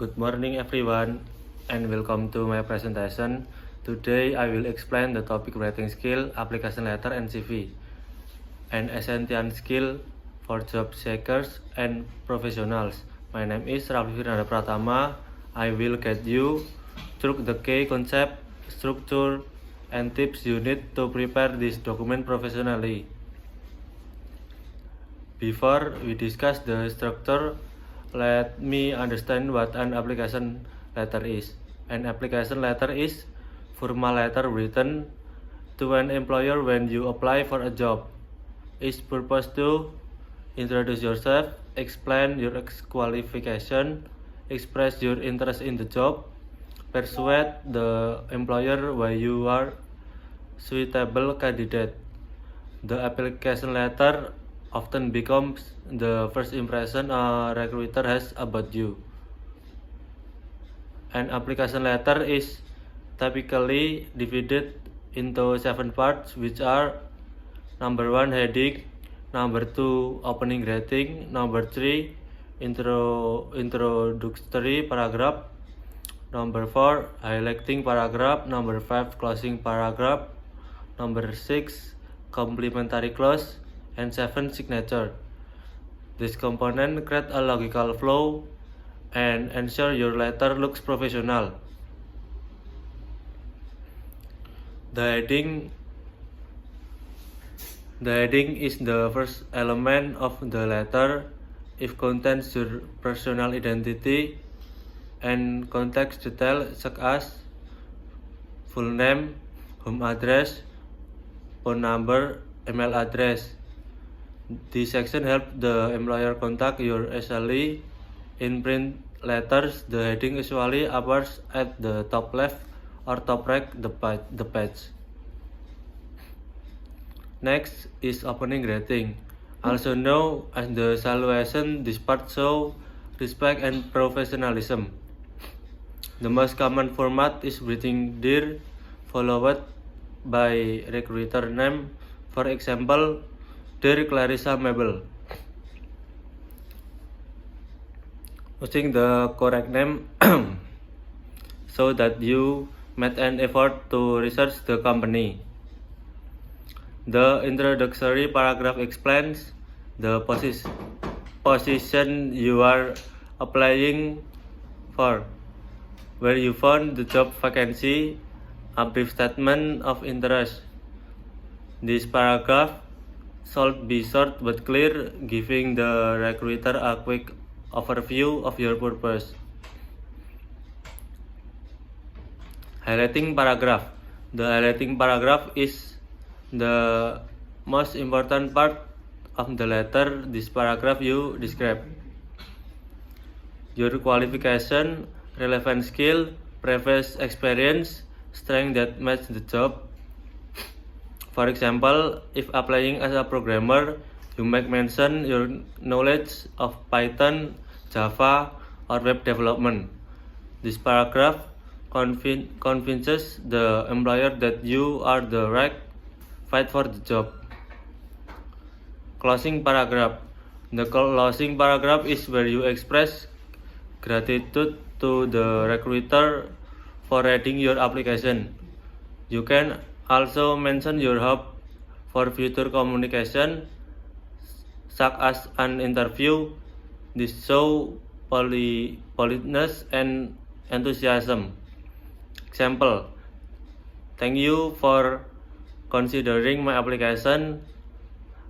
Good morning everyone and welcome to my presentation. Today I will explain the topic writing skill, application letter and CV, an essential skill for job seekers and professionals. My name is Raffi Firnanda Pratama. I will guide you through the key concept, structure and tips you need to prepare this document professionally. Before we discuss the structure, let me understand what an application letter is. An application letter is formal letter written to an employer when you apply for a job. Its purpose to introduce yourself, explain your qualification, express your interest in the job, persuade the employer why you are suitable candidate. The application letter often becomes the first impression a recruiter has about you. An application letter is typically divided into 7 parts, which are number 1 heading, number 2 opening greeting, number 3 introductory paragraph, number 4 highlighting paragraph, number 5 closing paragraph, number 6 complementary clause, and 7 signature. This component create a logical flow and ensure your letter looks professional. The heading is the first element of the letter. It contains your personal identity and context details such as full name, home address, phone number, email address. This section helps the employer contact you easily. In print letters, the heading usually appears at the top left or top right the page. Next is opening greeting, also known as the salutation. This part shows respect and professionalism. The most common format is greeting dear, followed by recruiter name. For example, Dear Clarissa Mabel. Using the correct name so that you made an effort to research the company. The introductory paragraph explains the position you are applying for, where you found the job vacancy, a brief statement of interest. This paragraph should be short but clear, giving the recruiter a quick overview of your purpose. Highlighting paragraph. The highlighting paragraph is the most important part of the letter. This paragraph you describe your qualification, relevant skill, previous experience, strength that match the job. For example, if applying as a programmer, you might mention your knowledge of Python, Java, or web development. This paragraph convinces the employer that you are the right fit for the job. Closing paragraph. The closing paragraph is where you express gratitude to the recruiter for reading your application. You can also mention your hope for future communication, such as an interview. This shows politeness and enthusiasm. Example: Thank you for considering my application.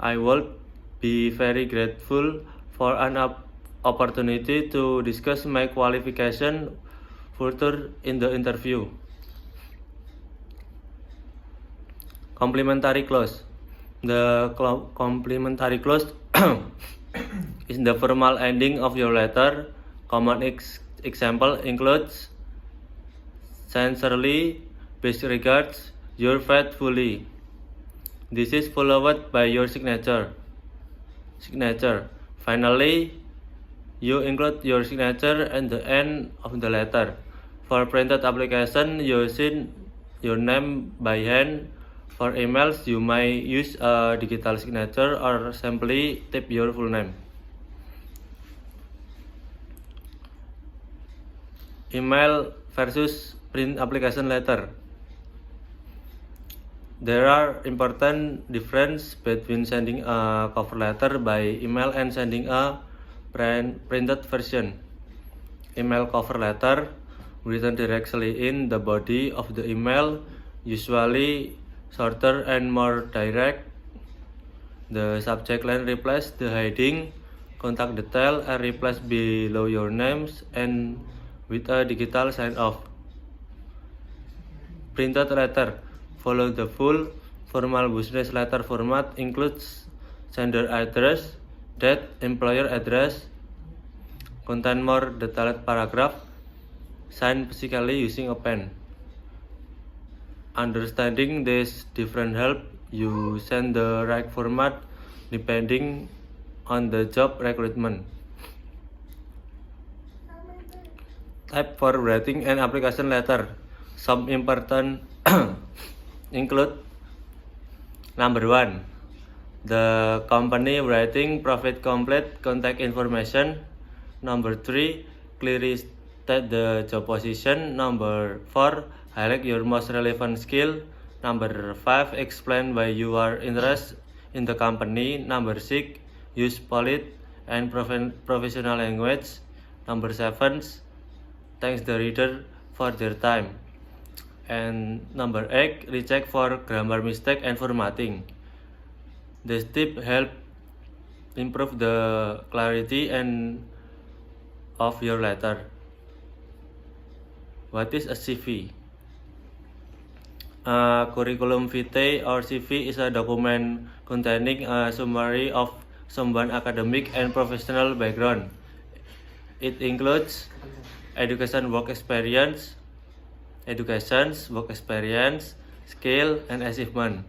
I would be very grateful for an opportunity to discuss my qualification further in the interview. Complementary clause. The complementary clause is the formal ending of your letter. Common example includes sincerely, best regards, yours faithfully. This is followed by your signature. Finally, you include your signature at the end of the letter. For printed application, you sign your name by hand. For emails, you may use a digital signature or simply type your full name. Email versus print application letter. There are important difference between sending a cover letter by email and sending a printed version. Email cover letter written directly in the body of the email, usually shorter and more direct. The subject line replaces the heading, contact detail are replaced below your names and with a digital sign off. Printed letter follow the full formal business letter format, includes sender address, date, employer address, contain more detailed paragraph, signed physically using a pen. Understanding this different help you send the right format depending on the job recruitment. Type for writing an application letter. Some important include: number 1, the company writing profit complete contact information. Number 3, clearly state the job position. Number 4, highlight your most relevant skill. Number 5, explain why you are interested in the company. Number 6, use polite and professional language. Number 7, thanks the reader for their time. And number 8, recheck for grammar mistake and formatting. This tip help improve the clarity and of your letter. What is a CV? A curriculum vitae or CV is a document containing a summary of someone's academic and professional background. It includes education, work experience, skill, and achievement.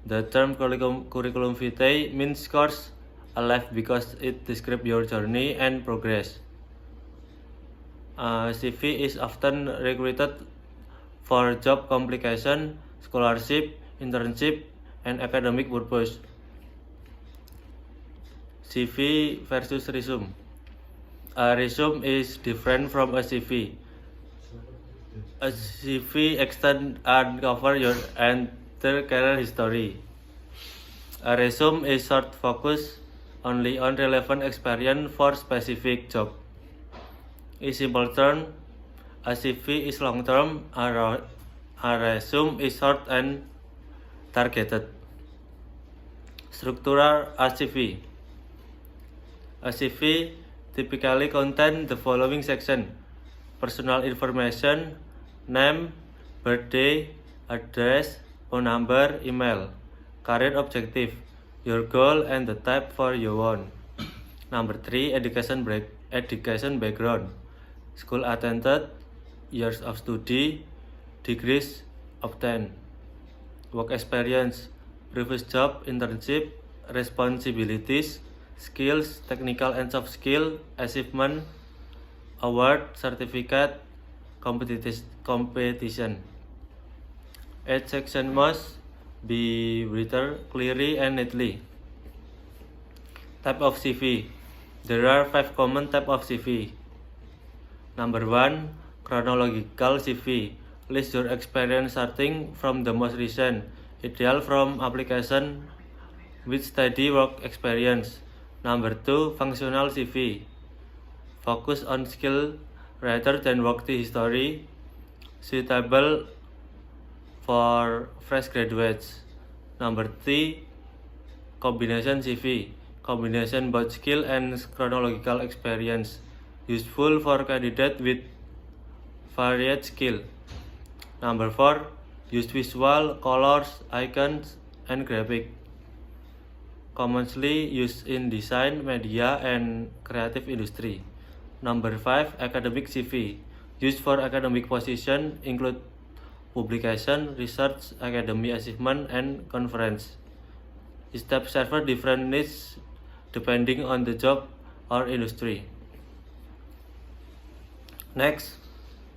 The term curriculum vitae means course a life because it describes your journey and progress. CV is often recruited for job application, scholarship, internship, and academic purpose. CV versus resume. A resume is different from a CV. A CV extends and covers your entire career history. A resume is short, focused only on relevant experience for specific job. In simple terms, a CV is long term, a resume is short and targeted. Structural a CV. A CV typically contains the following section: personal information, name, birthday, address, phone number, email, career objective, your goal, and the type for you want. Number 3, education background, school attended, years of study, degrees obtained. Work experience, previous job, internship, responsibilities, skills, technical and soft skill, achievement, award, certificate, competition. Each section must be written clearly and neatly. Type of CV. There are 5 common types of CV. Number 1, chronological CV. List your experience starting from the most recent, ideal from application with steady work experience. Number 2, functional CV. Focus on skill rather than work history, suitable for fresh graduates. Number 3, combination CV. Combination both skill and chronological experience, useful for candidates with varied skill. Number 4, use visual, colors, icons, and graphic. Commonly used in design, media, and creative industry. Number 5, academic CV. Used for academic position, include publication, research, academic achievement, and conference. Each type serves different needs depending on the job or industry. Next,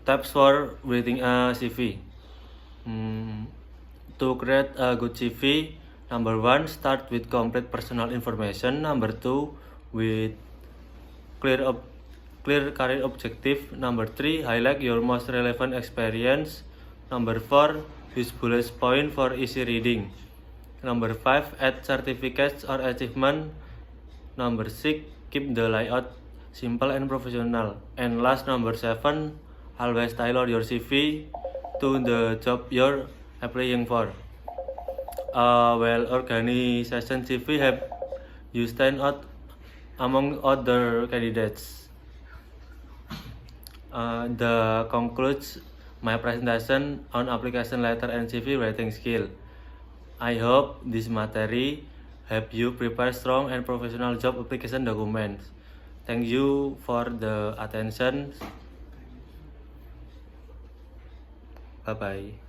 tips for writing a CV. To create a good CV, number 1, start with complete personal information. Number 2, with clear clear career objective. Number 3, highlight your most relevant experience. Number 4, use bullet point for easy reading. Number 5, add certificates or achievement. Number 6, keep the layout simple and professional. And last, number 7, always tailor your CV to the job you're applying for. Well, organization CV help you stand out among other candidates. The concludes my presentation on application letter and CV writing skill. I hope this material help you prepare strong and professional job application documents. Thank you for the attention. Bye bye.